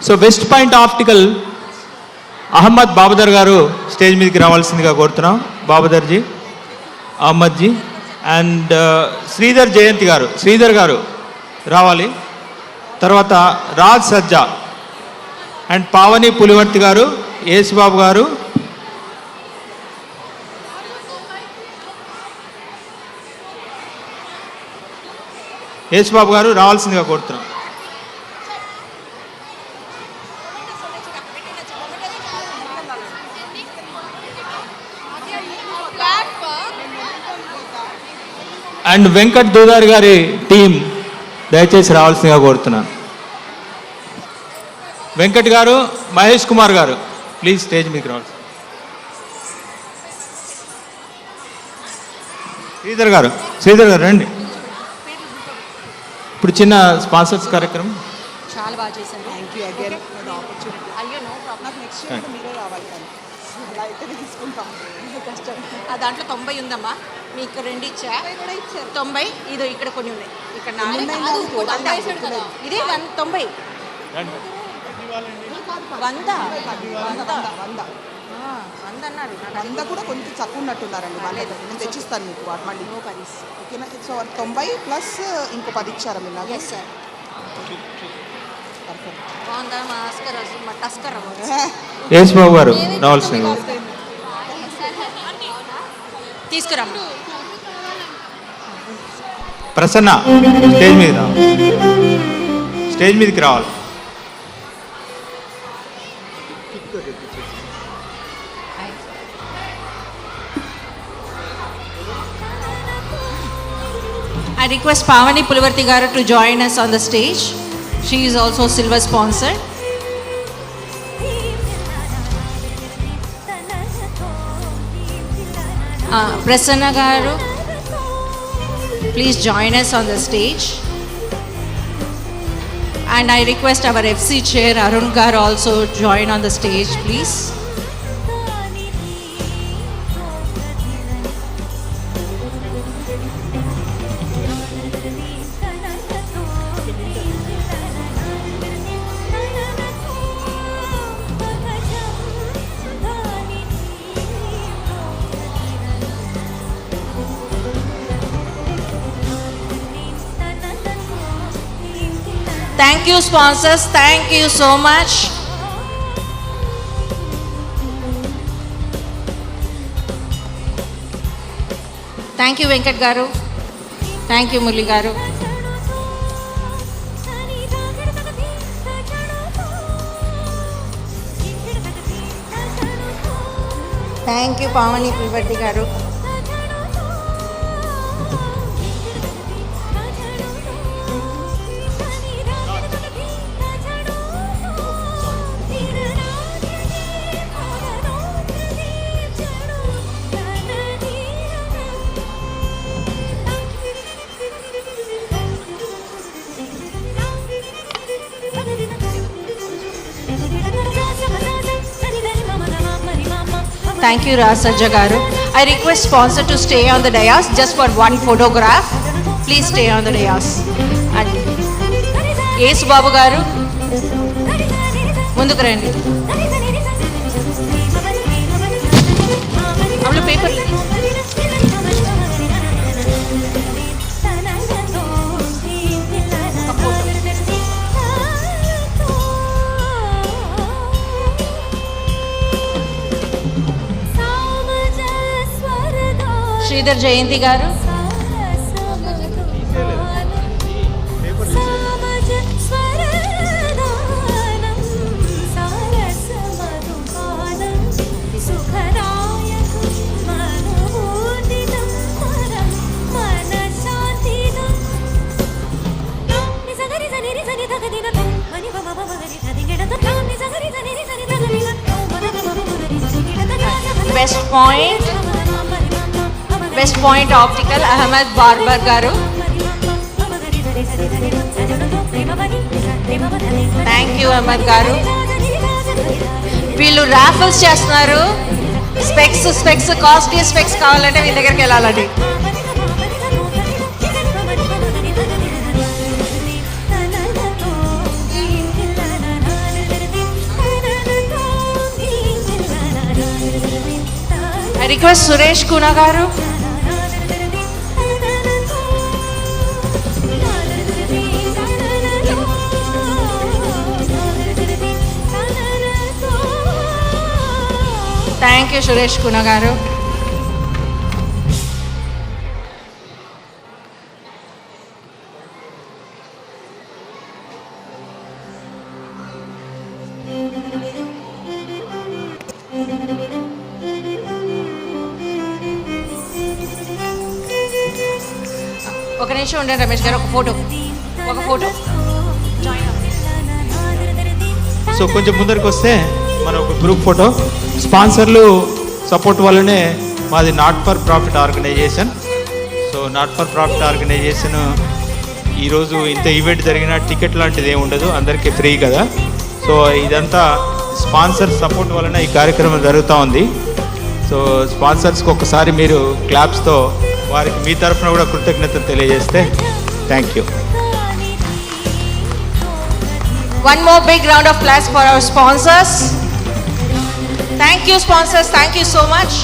So west point optical Ahmed Babadar గారు stage మీదకి రావాల్సిందిగా కోరుతున్నాం. బాబదర్జీ, అహ్మద్జీ అండ్ శ్రీధర్ జయంతి గారు, శ్రీధర్ గారు రావాలి. తర్వాత రాజ్ సజ్జా అండ్ పావని పులివర్తి గారు, యేసుబాబు గారు, యేసుబాబు గారు రావాల్సిందిగా కోరుతున్నాం. అండ్ వెంకట్ దూదార్ గారి టీం దయచేసి రావాల్సిందిగా కోరుతున్నాను. వెంకట్ గారు, మహేష్ కుమార్ గారు ప్లీజ్ స్టేజ్ మీకు రావాలి. శ్రీధర్ గారు రండి. ఇప్పుడు చిన్న స్పాన్సర్స్ కార్యక్రమం చాలా బాగా చేశారు. Thank you again for the opportunity. అయ్యో నో ప్రాబ్లం. నాకు నెక్స్ట్ ఇయర్ మీరే రావాలి కానీ అలా అయితే తీసుకుంటాం. కష్టం. దాంట్లో 90 ఉందమ్మా, మీకు 2 ఇచ్చా, కూడా ఇచ్చారు 90. ఇదో ఇక్కడ కొన్ని ఉన్నాయి, ఇక్కడ ఇదే 90 అన్నారు. 100 కూడా కొంచెం తక్కువ ఉన్నట్టున్నారండి. వాళ్ళేదో నేను తెచ్చిస్తాను మీకు వాటి మళ్ళీ. ఓకేనా? సో 90 ప్లస్ ఇంకో 10 ఇచ్చారా మీరు నాకు? Yes sir. బాగుందా మా ఆస్కర్? మా టస్కర్ యేసుబాబు గారు రావాల్సింది తీసుకురమ్మా. ప్రసన్న స్టేజ్ మీదకి రావాలి. I request Pavani Pulavarthi garu to join us on the stage. She is also silver sponsor. Prasanna garu, please join us on the stage. And I request our FC chair Arun garu also join on the stage, please. Thank you sponsors, thank you so much. Thank you Venkat garu, thank you Murli garu. Thank you Pavani Pulavarthi garu. Thank you Raj Sajja garu. I request sponsor to stay on the dais just for one photograph. Please stay on the dais. And Yesu Babu garu munduku randi. Avlo paper Sridhar జయంతి గారు, West Point Optical Ahmed Barbar garu. Thank you Ahmed garu. వీళ్ళు రాఫల్స్ చేస్తున్నారు. Specs costly specs కావాలంటే వీళ్ళ దగ్గరికి వెళ్ళాలండి. I request Suresh కున గారు. Thank you Suresh కున గారు. ఒక నిమిషం ఉండండి రమేష్ గారు, ఒక ఫోటో. సో కొంచెం ముందరికి వస్తే మన ఒక గ్రూప్ ఫోటో. స్పాన్సర్లు సపోర్ట్ వల్లనే మాది not for profit organisation. So not for profit organisation ఈరోజు ఇంత ఈవెంట్ జరిగినా టికెట్ లాంటిది ఏమి ఉండదు, అందరికీ ఫ్రీ కదా. సో ఇదంతా స్పాన్సర్ సపోర్ట్ వలన ఈ కార్యక్రమం జరుగుతూ ఉంది. సో స్పాన్సర్స్కి ఒకసారి మీరు క్లాప్స్తో వారికి మీ తరఫున కూడా కృతజ్ఞతలు తెలియజేస్తే thank you. One more big round of applause for our sponsors. Thank you sponsors, thank you so much.